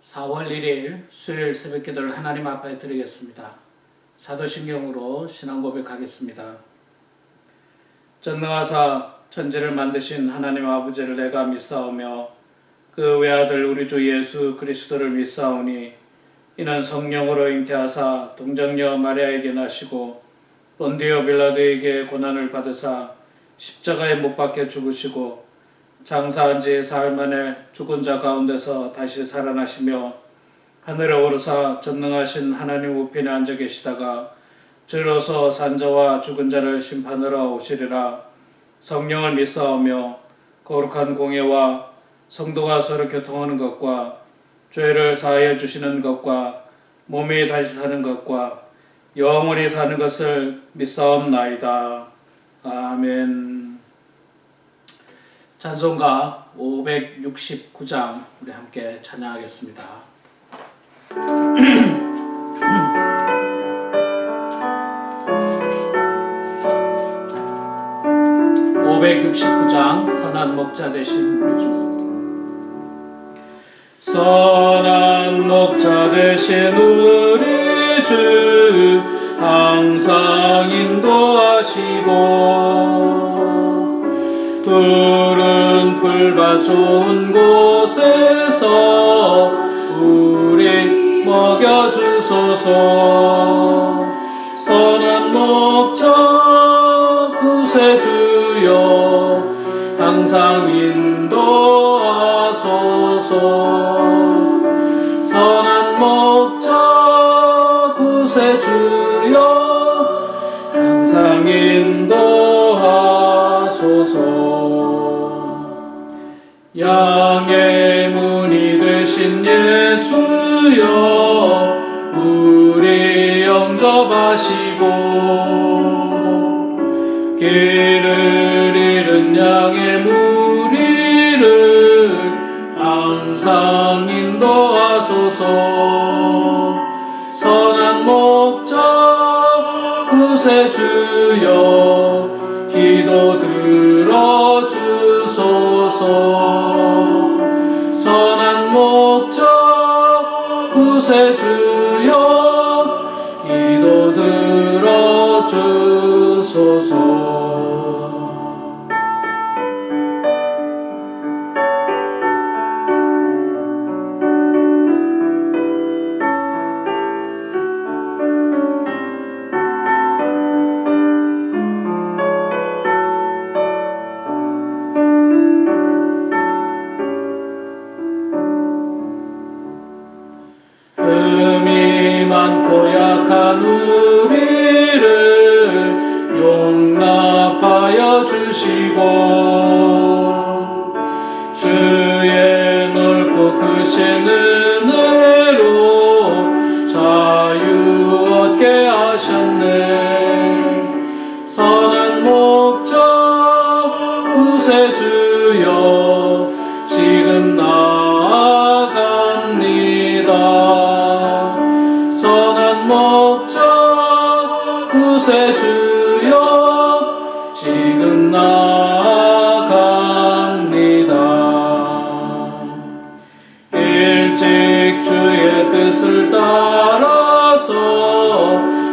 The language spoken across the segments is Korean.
4월 1일 수요일 새벽기도를 하나님 앞에 드리겠습니다. 사도신경으로 신앙 고백하겠습니다. 전능하사 천지를 만드신 하나님 아버지를 내가 믿사오며 그 외아들 우리 주 예수 그리스도를 믿사오니 이는 성령으로 잉태하사 동정녀 마리아에게 나시고 본디오 빌라도에게 고난을 받으사 십자가에 못 박혀 죽으시고 장사한 지 사흘 만에 죽은 자 가운데서 다시 살아나시며 하늘에 오르사 전능하신 하나님 우편에 앉아 계시다가 저로서 산자와 죽은 자를 심판하러 오시리라. 성령을 믿사오며 거룩한 공예와 성도가 서로 교통하는 것과 죄를 사하여 주시는 것과 몸이 다시 사는 것과 영원히 사는 것을 믿사옵나이다. 아멘. 찬송가 569장 우리 함께 찬양하겠습니다. 569장 선한 목자 되신 우리 주. 선한 목자 되신 우리 주 항상 인도하시고 푸른 풀밭 좋은 곳에서 우리 먹여주소서. 선한 목자 구세주여 항상 인도하소서. 선한 목자 구세주여 항상 인도하소서. 양의 문이 되신 예수여 우리 영접하시고 길을 잃은 양의 무리를 항상 인도하소서. 선한 목자 구세주여 기도 들어주소서. 선한 목자 구세주여 기도 들어주소서. 흠이 많고 약한 우리를 용납하여 주시고 주의 넓고 크신 은혜로 자유 얻게 하셨네. 선한 목자 구세주여 지금 선한 목자 구세주여 지금 나아갑니다. 일찍 주의 뜻을 따라서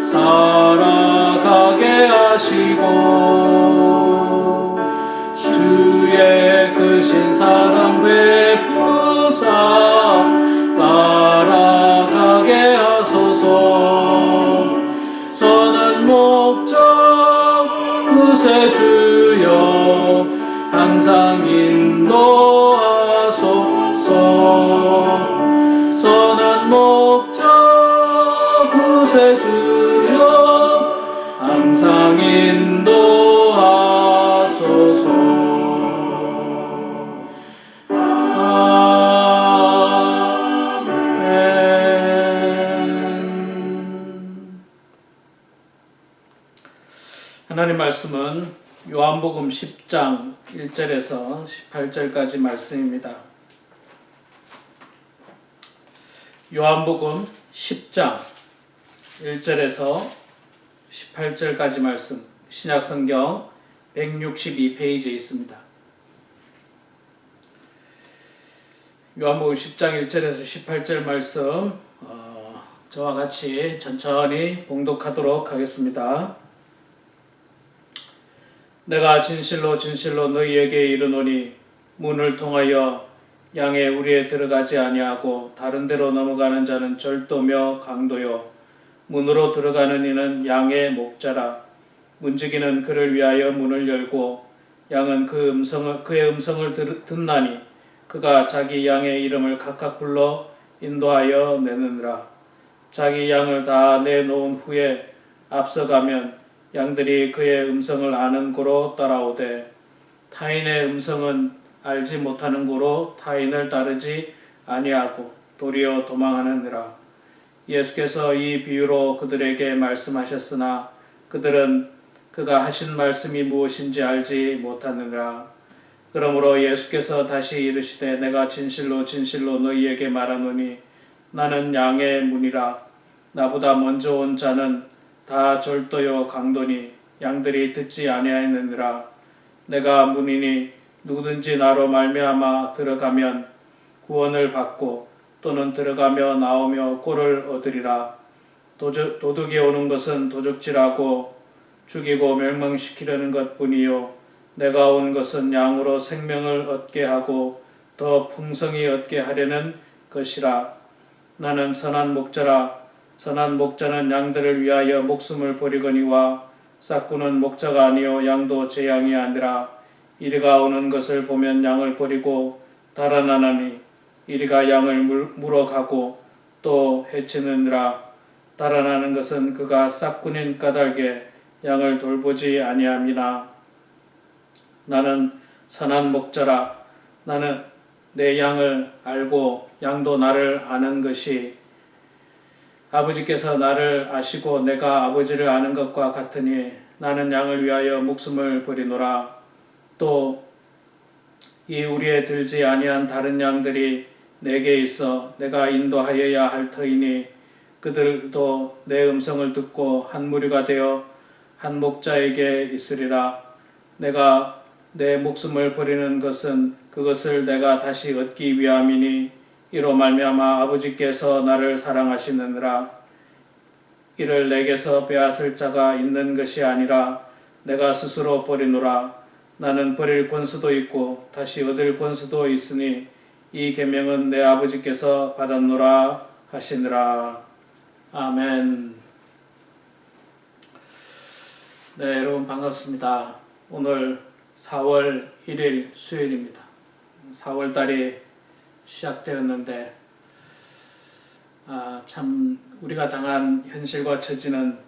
살아가게 하시고 주의 크신 사랑 베푸사 따라가게 하소서. 선한 목자 구세주여 항상 인도하소서. 선한 목자 구세주여 항상 인도하소서. 하나님 말씀은 요한복음 10장 1절에서 18절까지 말씀입니다. 요한복음 10장 1절에서 18절까지 말씀 신약성경 162페이지에 있습니다. 요한복음 10장 1절에서 18절 말씀 저와 같이 천천히 봉독하도록 하겠습니다. 내가 진실로 진실로 너희에게 이르노니 문을 통하여 양의 우리에 들어가지 아니하고 다른 데로 넘어가는 자는 절도며 강도요 문으로 들어가는 이는 양의 목자라. 문지기는 그를 위하여 문을 열고 양은 그의 음성을 듣나니 그가 자기 양의 이름을 각각 불러 인도하여 내느니라. 자기 양을 다 내놓은 후에 앞서가면 양들이 그의 음성을 아는 고로 따라오되 타인의 음성은 알지 못하는 고로 타인을 따르지 아니하고 도리어 도망하느니라. 예수께서 이 비유로 그들에게 말씀하셨으나 그들은 그가 하신 말씀이 무엇인지 알지 못하느니라. 그러므로 예수께서 다시 이르시되 내가 진실로 진실로 너희에게 말하노니 나는 양의 문이라. 나보다 먼저 온 자는 다 절도요 강도니 양들이 듣지 아니하느니라. 내가 문이니 누구든지 나로 말미암아 들어가면 구원을 받고 또는 들어가며 나오며 꼴을 얻으리라. 도둑이 오는 것은 도둑질하고 죽이고 멸망시키려는 것뿐이요 내가 온 것은 양으로 생명을 얻게 하고 더 풍성히 얻게 하려는 것이라. 나는 선한 목자라. 선한 목자는 양들을 위하여 목숨을 버리거니와 싹구는 목자가 아니요 양도 제 양이 아니라. 이리가 오는 것을 보면 양을 버리고 달아나나니 이리가 양을 물어가고 또 해치느니라. 달아나는 것은 그가 싹군인 까닭에 양을 돌보지 아니함이나. 나는 선한 목자라. 나는 내 양을 알고 양도 나를 아는 것이 아버지께서 나를 아시고 내가 아버지를 아는 것과 같으니 나는 양을 위하여 목숨을 버리노라. 또 이 우리에 들지 아니한 다른 양들이 내게 있어 내가 인도하여야 할 터이니 그들도 내 음성을 듣고 한 무리가 되어 한 목자에게 있으리라. 내가 내 목숨을 버리는 것은 그것을 내가 다시 얻기 위함이니 이로 말미암아 아버지께서 나를 사랑하시느니라. 이를 내게서 빼앗을 자가 있는 것이 아니라 내가 스스로 버리노라. 나는 버릴 권수도 있고 다시 얻을 권수도 있으니 이 계명은 내 아버지께서 받았노라 하시니라. 아멘. 네, 여러분 반갑습니다. 오늘 4월 1일 수요일입니다. 4월달이 시작되었는데 참 우리가 당한 현실과 처지는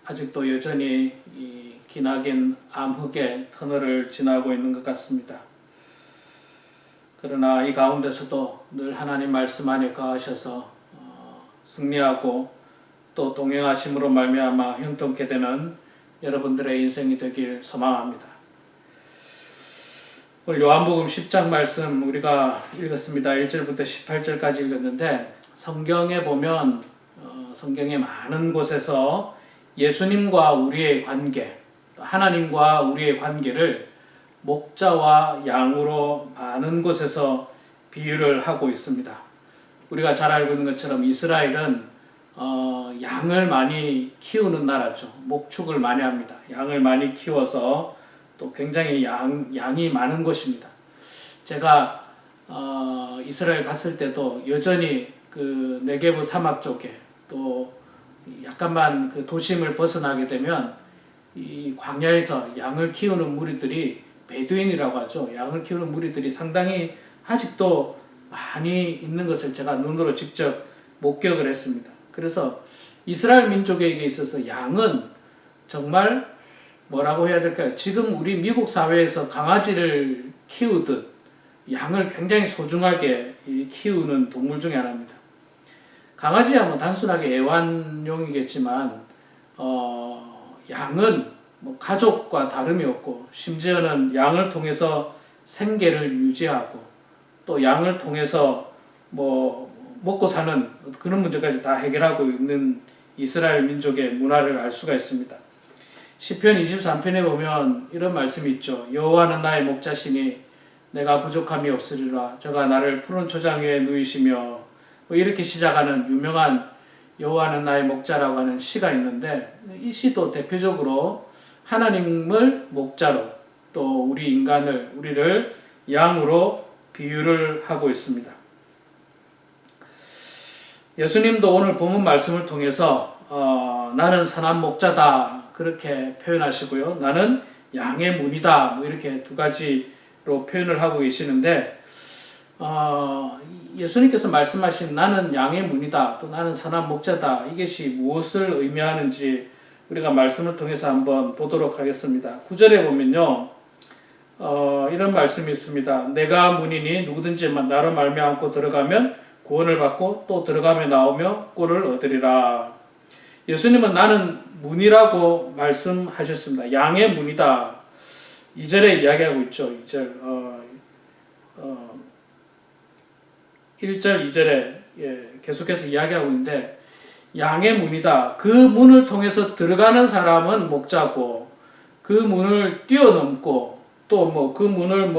아직도 여전히 이 기나긴 암흑의 터널을 지나고 있는 것 같습니다. 그러나 이 가운데서도 늘 하나님 말씀 안에 거하셔서 승리하고 또 동행하심으로 말미암아 형통케 되는 여러분들의 인생이 되길 소망합니다. 오늘 요한복음 10장 말씀 우리가 읽었습니다. 1절부터 18절까지 읽었는데 성경에 보면 성경의 많은 곳에서 예수님과 우리의 관계, 하나님과 우리의 관계를 목자와 양으로 많은 곳에서 비유를 하고 있습니다. 우리가 잘 알고 있는 것처럼 이스라엘은 양을 많이 키우는 나라죠. 목축을 많이 합니다. 양을 많이 키워서 또 굉장히 양이 많은 곳입니다. 제가 이스라엘 갔을 때도 여전히 그 네게브 사막 쪽에 또 약간만 그 도심을 벗어나게 되면 이 광야에서 양을 키우는 무리들이 베두인이라고 하죠. 양을 키우는 무리들이 상당히 아직도 많이 있는 것을 제가 눈으로 직접 목격을 했습니다. 그래서 이스라엘 민족에게 있어서 양은 정말 뭐라고 해야 될까요? 지금 우리 미국 사회에서 강아지를 키우듯 양을 굉장히 소중하게 키우는 동물 중에 하나입니다. 강아지야 뭐 단순하게 애완용이겠지만 양은 뭐 가족과 다름이 없고 심지어는 양을 통해서 생계를 유지하고 또 양을 통해서 뭐 먹고 사는 그런 문제까지 다 해결하고 있는 이스라엘 민족의 문화를 알 수가 있습니다. 시편 23편에 보면 이런 말씀이 있죠. 여호와는 나의 목자시니 내가 부족함이 없으리라. 저가 나를 푸른 초장 위에 누이시며 뭐 이렇게 시작하는 유명한 여호와는 나의 목자라고 하는 시가 있는데 이 시도 대표적으로 하나님을 목자로 또 우리를 양으로 비유를 하고 있습니다. 예수님도 오늘 본문 말씀을 통해서 나는 선한 목자다 그렇게 표현하시고요. 나는 양의 문이다 뭐 이렇게 두 가지로 표현을 하고 계시는데 예수님께서 말씀하신 나는 양의 문이다 또 나는 선한 목자다 이것이 무엇을 의미하는지 우리가 말씀을 통해서 한번 보도록 하겠습니다. 9절에 보면요. 이런 말씀이 있습니다. 내가 문이니 누구든지 나로 말미암고 들어가면 구원을 받고 또 들어가며 나오며 꼴을 얻으리라. 예수님은 나는 문이라고 말씀하셨습니다. 양의 문이다. 2절에 이야기하고 있죠. 1절 2절에 계속해서 이야기하고 있는데 양의 문이다. 그 문을 통해서 들어가는 사람은 목자고 그 문을 뛰어넘고 또 뭐 그 문을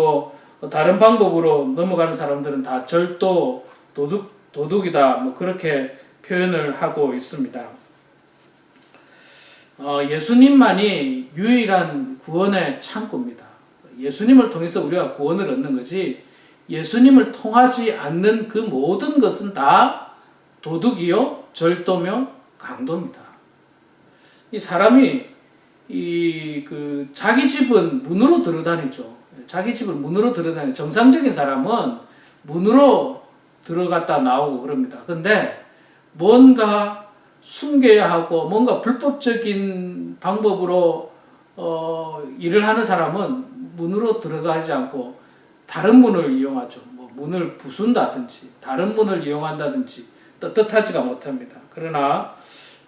다른 방법으로 넘어가는 사람들은 다 절도 도둑이다. 뭐 그렇게 표현을 하고 있습니다. 예수님만이 유일한 구원의 창구입니다. 예수님을 통해서 우리가 구원을 얻는 거지 예수님을 통하지 않는 그 모든 것은 다 도둑이요 절도며 강도입니다. 이 사람이 자기 집은 문으로 들어다니죠. 자기 집을 문으로 들어다니죠. 정상적인 사람은 문으로 들어갔다 나오고 그럽니다. 근데 뭔가 숨겨야 하고 뭔가 불법적인 방법으로 일을 하는 사람은 문으로 들어가지 않고 다른 문을 이용하죠. 뭐 문을 부순다든지 다른 문을 이용한다든지 떳떳하지가 못합니다. 그러나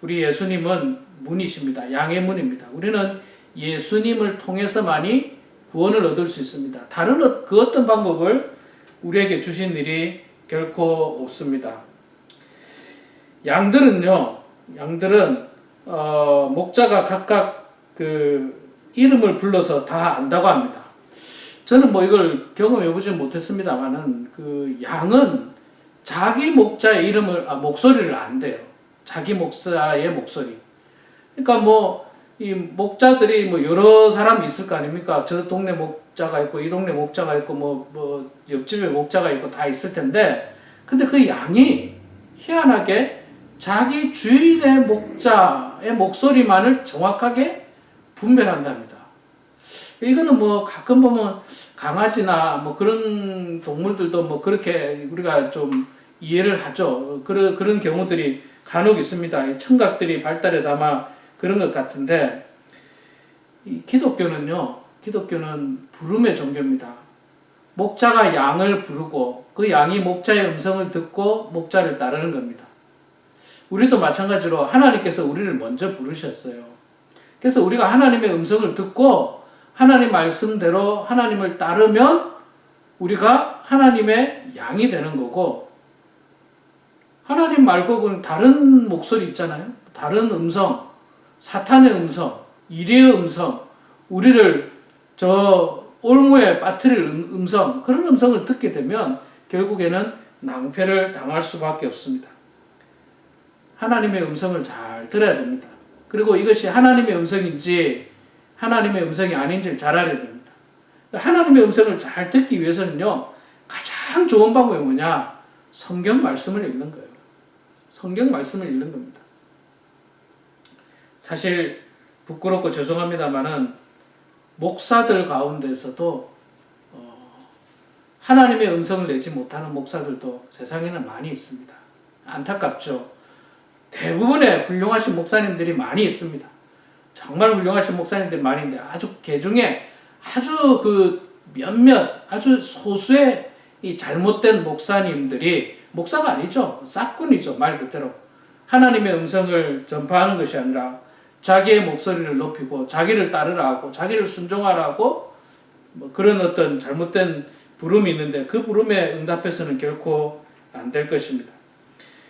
우리 예수님은 문이십니다. 양의 문입니다. 우리는 예수님을 통해서만이 구원을 얻을 수 있습니다. 다른 그 어떤 방법을 우리에게 주신 일이 결코 없습니다. 양들은 목자가 각각 그 이름을 불러서 다 안다고 합니다. 저는 뭐 이걸 경험해보지 못했습니다만은 그 양은 자기 목자의 목소리를 안대요. 자기 목자의 목소리. 그러니까 이 목자들이 여러 사람이 있을 거 아닙니까? 저 동네 목자가 있고 이 동네 목자가 있고 옆집에 목자가 있고 다 있을 텐데 근데 그 양이 희한하게 자기 주인의 목자의 목소리만을 정확하게 분별한답니다. 이거는 가끔 보면 강아지나 그런 동물들도 그렇게 우리가 좀 이해를 하죠. 그런 경우들이 간혹 있습니다. 청각들이 발달해서 아마 그런 것 같은데 이 기독교는 부름의 종교입니다. 목자가 양을 부르고 그 양이 목자의 음성을 듣고 목자를 따르는 겁니다. 우리도 마찬가지로 하나님께서 우리를 먼저 부르셨어요. 그래서 우리가 하나님의 음성을 듣고 하나님 말씀대로 하나님을 따르면 우리가 하나님의 양이 되는 거고 하나님 말고는 다른 목소리 있잖아요. 다른 음성, 사탄의 음성, 이리의 음성, 우리를 올무에 빠뜨릴 음성, 그런 음성을 듣게 되면 결국에는 낭패를 당할 수밖에 없습니다. 하나님의 음성을 잘 들어야 됩니다. 그리고 이것이 하나님의 음성인지 하나님의 음성이 아닌지를 잘 알아야 됩니다. 하나님의 음성을 잘 듣기 위해서는요, 가장 좋은 방법이 뭐냐? 성경 말씀을 읽는 거예요. 성경 말씀을 읽는 겁니다. 사실 부끄럽고 죄송합니다만은 목사들 가운데서도 하나님의 음성을 내지 못하는 목사들도 세상에는 많이 있습니다. 안타깝죠. 대부분의 훌륭하신 목사님들이 많이 있습니다. 정말 훌륭하신 목사님들이 많이 있는데 아주 개중에 아주 몇몇 아주 소수의 이 잘못된 목사님들이 목사가 아니죠. 싹군이죠. 말 그대로. 하나님의 음성을 전파하는 것이 아니라 자기의 목소리를 높이고 자기를 따르라고 자기를 순종하라고 그런 어떤 잘못된 부름이 있는데 그 부름에 응답해서는 결코 안 될 것입니다.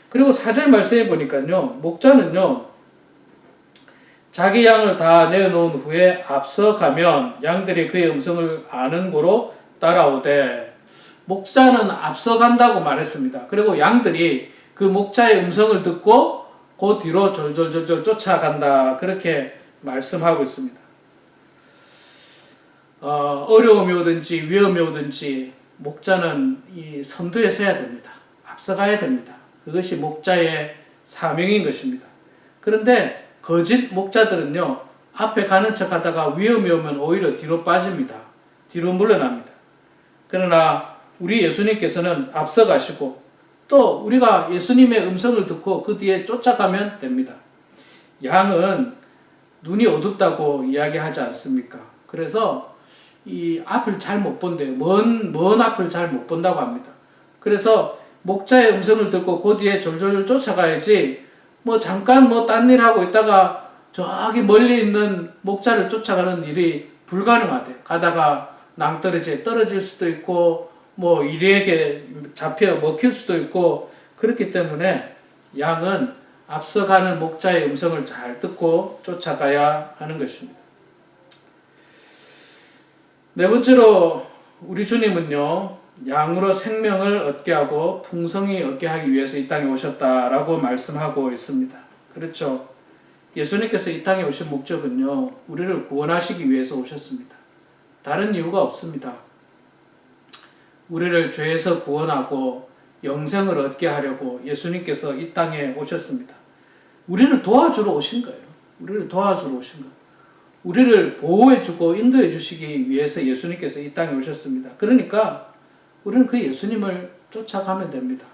그리고 4절 말씀해 보니까요. 목자는요. 자기 양을 다 내어놓은 후에 앞서가면 양들이 그의 음성을 아는 고로 따라오되 목자는 앞서간다고 말했습니다. 그리고 양들이 그 목자의 음성을 듣고 그 뒤로 졸졸졸졸 쫓아간다. 그렇게 말씀하고 있습니다. 어려움이 오든지 위험이 오든지 목자는 이 선두에 서야 됩니다. 앞서가야 됩니다. 그것이 목자의 사명인 것입니다. 그런데 거짓 목자들은요, 앞에 가는 척 하다가 위험이 오면 오히려 뒤로 빠집니다. 뒤로 물러납니다. 그러나 우리 예수님께서는 앞서가시고 또 우리가 예수님의 음성을 듣고 그 뒤에 쫓아가면 됩니다. 양은 눈이 어둡다고 이야기하지 않습니까? 그래서 이 앞을 잘 못 본대요. 먼 앞을 잘 못 본다고 합니다. 그래서 목자의 음성을 듣고 그 뒤에 졸졸 쫓아가야지 잠깐 딴 일 하고 있다가 저기 멀리 있는 목자를 쫓아가는 일이 불가능하대요. 가다가 낭떠러지에 떨어질 수도 있고 이리에게 잡혀 먹힐 수도 있고 그렇기 때문에 양은 앞서가는 목자의 음성을 잘 듣고 쫓아가야 하는 것입니다. 네 번째로 우리 주님은요, 양으로 생명을 얻게 하고 풍성히 얻게 하기 위해서 이 땅에 오셨다라고 말씀하고 있습니다. 그렇죠. 예수님께서 이 땅에 오신 목적은요, 우리를 구원하시기 위해서 오셨습니다. 다른 이유가 없습니다. 우리를 죄에서 구원하고 영생을 얻게 하려고 예수님께서 이 땅에 오셨습니다. 우리를 도와주러 오신 거예요. 우리를 도와주러 오신 거예요. 우리를 보호해주고 인도해주시기 위해서 예수님께서 이 땅에 오셨습니다. 그러니까 우리는 그 예수님을 쫓아가면 됩니다.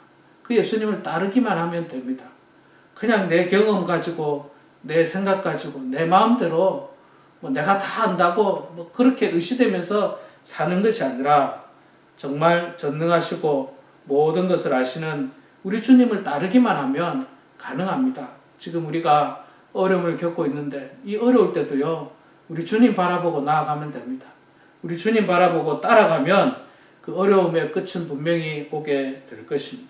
그 예수님을 따르기만 하면 됩니다. 그냥 내 경험 가지고 내 생각 가지고 내 마음대로 내가 다 안다고 그렇게 의시되면서 사는 것이 아니라 정말 전능하시고 모든 것을 아시는 우리 주님을 따르기만 하면 가능합니다. 지금 우리가 어려움을 겪고 있는데 이 어려울 때도요, 우리 주님 바라보고 나아가면 됩니다. 우리 주님 바라보고 따라가면 그 어려움의 끝은 분명히 오게 될 것입니다.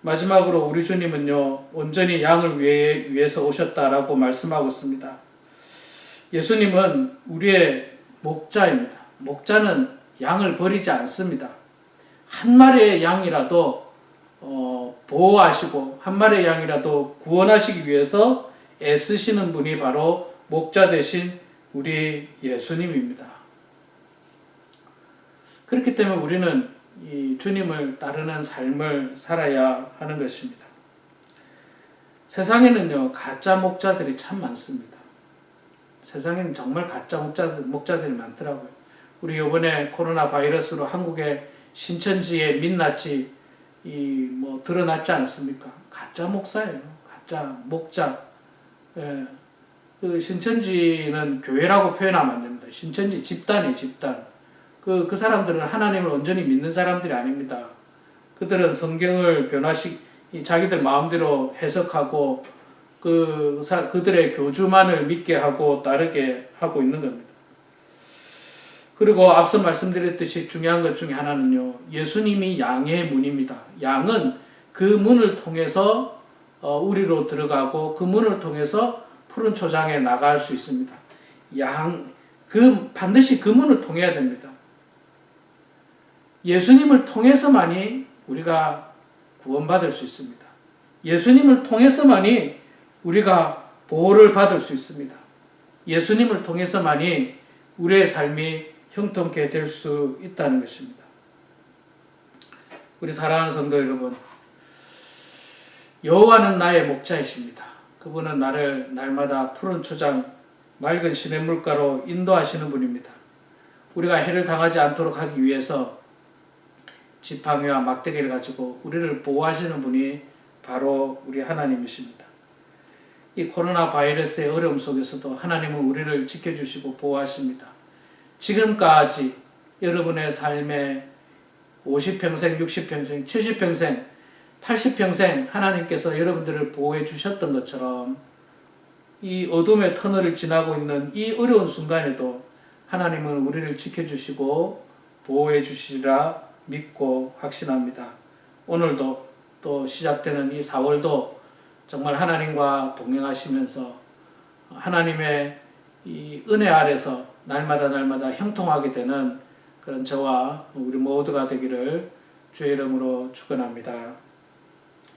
마지막으로 우리 주님은요, 온전히 양을 위해서 오셨다라고 말씀하고 있습니다. 예수님은 우리의 목자입니다. 목자는 양을 버리지 않습니다. 한 마리의 양이라도 보호하시고 한 마리의 양이라도 구원하시기 위해서 애쓰시는 분이 바로 목자 되신 우리 예수님입니다. 그렇기 때문에 우리는 이 주님을 따르는 삶을 살아야 하는 것입니다. 세상에는요, 가짜 목자들이 참 많습니다. 세상에는 정말 가짜 목자들이 많더라고요. 우리 이번에 코로나 바이러스로 한국의 신천지의 민낯이 드러났지 않습니까? 가짜 목사예요. 가짜 목자. 예. 그 신천지는 교회라고 표현하면 안 됩니다. 신천지 집단이에요, 집단. 그 사람들은 하나님을 온전히 믿는 사람들이 아닙니다. 그들은 성경을 자기들 마음대로 해석하고 그들의 교주만을 믿게 하고 따르게 하고 있는 겁니다. 그리고 앞서 말씀드렸듯이 중요한 것 중에 하나는요, 예수님이 양의 문입니다. 양은 그 문을 통해서 우리로 들어가고 그 문을 통해서 푸른 초장에 나갈 수 있습니다. 반드시 그 문을 통해야 됩니다. 예수님을 통해서만이 우리가 구원받을 수 있습니다. 예수님을 통해서만이 우리가 보호를 받을 수 있습니다. 예수님을 통해서만이 우리의 삶이 형통케 될 수 있다는 것입니다. 우리 사랑하는 성도 여러분, 여호와는 나의 목자이십니다. 그분은 나를 날마다 푸른 초장, 맑은 시냇물가로 인도하시는 분입니다. 우리가 해를 당하지 않도록 하기 위해서 지팡이와 막대기를 가지고 우리를 보호하시는 분이 바로 우리 하나님이십니다. 이 코로나 바이러스의 어려움 속에서도 하나님은 우리를 지켜주시고 보호하십니다. 지금까지 여러분의 삶에 50평생, 60평생, 70평생, 80평생 하나님께서 여러분들을 보호해 주셨던 것처럼 이 어둠의 터널을 지나고 있는 이 어려운 순간에도 하나님은 우리를 지켜주시고 보호해 주시리라 믿고 확신합니다. 오늘도 또 시작되는 이 4월도 정말 하나님과 동행하시면서 하나님의 이 은혜 아래서 날마다 형통하게 되는 그런 저와 우리 모두가 되기를 주의 이름으로 축원합니다.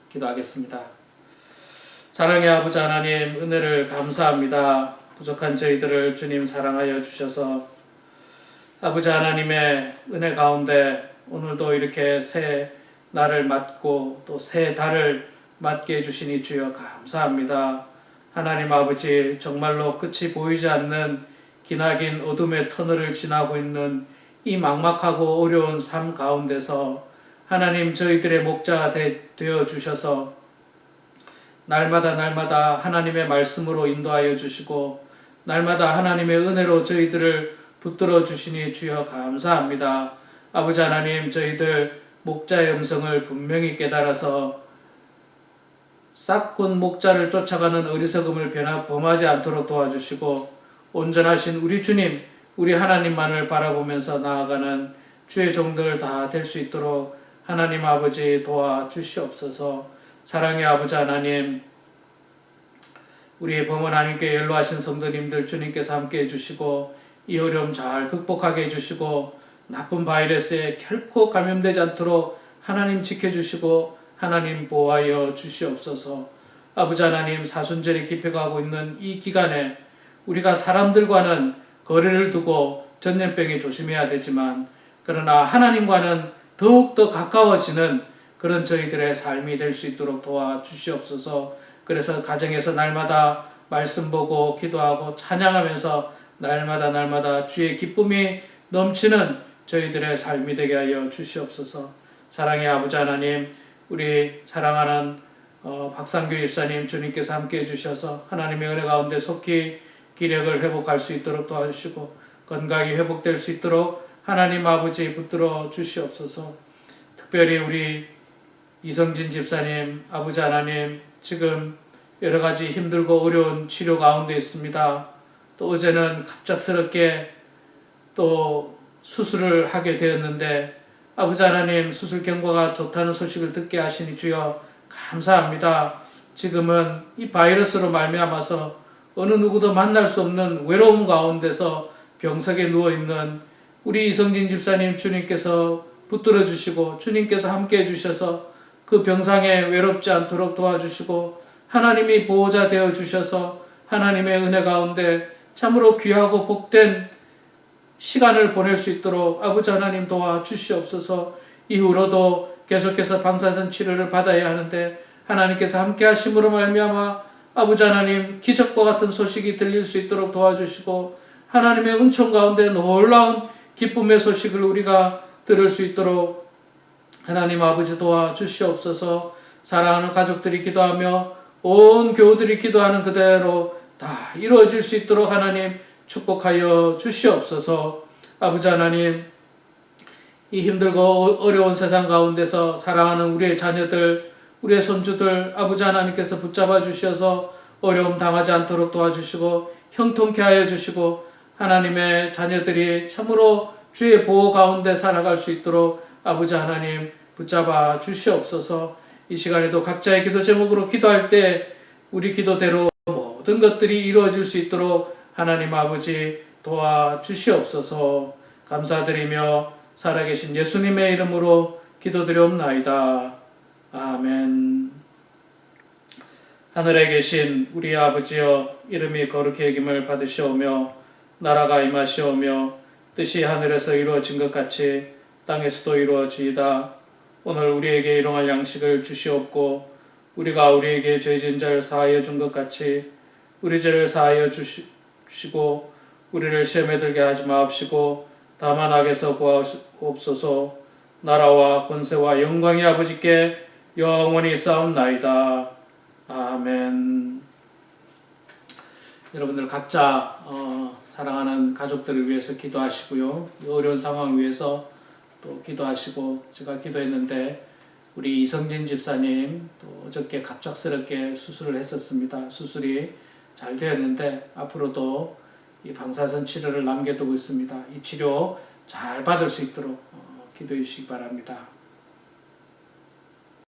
기도하겠습니다. 사랑의 아버지 하나님, 은혜를 감사합니다. 부족한 저희들을 주님 사랑하여 주셔서 아버지 하나님의 은혜 가운데 오늘도 이렇게 새 날을 맞고 또 새 달을 맞게 해주시니 주여 감사합니다. 하나님 아버지, 정말로 끝이 보이지 않는 기나긴 어둠의 터널을 지나고 있는 이 막막하고 어려운 삶 가운데서 하나님 저희들의 목자가 되어 주셔서 날마다 하나님의 말씀으로 인도하여 주시고 날마다 하나님의 은혜로 저희들을 붙들어 주시니 주여 감사합니다. 아버지 하나님, 저희들 목자의 음성을 분명히 깨달아서 싹군 목자를 쫓아가는 어리석음을 범하지 않도록 도와주시고 온전하신 우리 주님, 우리 하나님만을 바라보면서 나아가는 주의 종들 다 될 수 있도록 하나님 아버지 도와주시옵소서. 사랑의 아버지 하나님, 우리 범원 하나님께 연로하신 성도님들 주님께서 함께 해주시고 이 어려움 잘 극복하게 해주시고 나쁜 바이러스에 결코 감염되지 않도록 하나님 지켜주시고 하나님 보호하여 주시옵소서. 아버지 하나님, 사순절이 깊어가고 있는 이 기간에 우리가 사람들과는 거리를 두고 전염병에 조심해야 되지만 그러나 하나님과는 더욱더 가까워지는 그런 저희들의 삶이 될 수 있도록 도와주시옵소서. 그래서 가정에서 날마다 말씀 보고 기도하고 찬양하면서 날마다 주의 기쁨이 넘치는 저희들의 삶이 되게 하여 주시옵소서. 사랑의 아버지 하나님, 우리 사랑하는 박상규 집사님 주님께서 함께 해주셔서 하나님의 은혜 가운데 속히 기력을 회복할 수 있도록 도와주시고 건강이 회복될 수 있도록 하나님 아버지 붙들어 주시옵소서. 특별히 우리 이성진 집사님, 아버지 하나님, 지금 여러 가지 힘들고 어려운 치료 가운데 있습니다. 또 어제는 갑작스럽게 또 수술을 하게 되었는데 아버지 하나님, 수술 경과가 좋다는 소식을 듣게 하시니 주여 감사합니다. 지금은 이 바이러스로 말미암아서 어느 누구도 만날 수 없는 외로움 가운데서 병석에 누워있는 우리 이성진 집사님 주님께서 붙들어 주시고 주님께서 함께 해주셔서 그 병상에 외롭지 않도록 도와주시고 하나님이 보호자 되어 주셔서 하나님의 은혜 가운데 참으로 귀하고 복된 시간을 보낼 수 있도록 아버지 하나님 도와주시옵소서. 이후로도 계속해서 방사선 치료를 받아야 하는데 하나님께서 함께 하심으로 말미암아 아버지 하나님 기적과 같은 소식이 들릴 수 있도록 도와주시고 하나님의 은총 가운데 놀라운 기쁨의 소식을 우리가 들을 수 있도록 하나님 아버지 도와주시옵소서. 사랑하는 가족들이 기도하며 온 교우들이 기도하는 그대로 다 이루어질 수 있도록 하나님 축복하여 주시옵소서. 아버지 하나님, 이 힘들고 어려운 세상 가운데서 사랑하는 우리의 자녀들, 우리의 손주들 아버지 하나님께서 붙잡아 주셔서 어려움 당하지 않도록 도와주시고 형통케 하여 주시고 하나님의 자녀들이 참으로 주의 보호 가운데 살아갈 수 있도록 아버지 하나님 붙잡아 주시옵소서. 이 시간에도 각자의 기도 제목으로 기도할 때 우리 기도대로 모든 것들이 이루어질 수 있도록 하나님 아버지 도와주시옵소서. 감사드리며 살아계신 예수님의 이름으로 기도드리옵나이다. 아멘. 하늘에 계신 우리 아버지여, 이름이 거룩히 여김을 받으시오며 나라가 임하시오며 뜻이 하늘에서 이루어진 것 같이 땅에서도 이루어지이다. 오늘 우리에게 일용할 양식을 주시옵고 우리가 우리에게 죄 지은 자를 사하여 준 것 같이 우리 죄를 사하여 주시고 우리를 시험에 들게 하지 마옵시고 다만 악에서 구하옵소서. 나라와 권세와 영광이 아버지께 영원히 쌓옵나이다. 아멘. 여러분들 각자 사랑하는 가족들을 위해서 기도하시고요. 어려운 상황을 위해서 또 기도하시고, 제가 기도했는데 우리 이성진 집사님 또 어저께 갑작스럽게 수술을 했었습니다. 수술이 잘 되었는데 앞으로도 이 방사선 치료를 남겨두고 있습니다. 이 치료 잘 받을 수 있도록 기도해 주시기 바랍니다.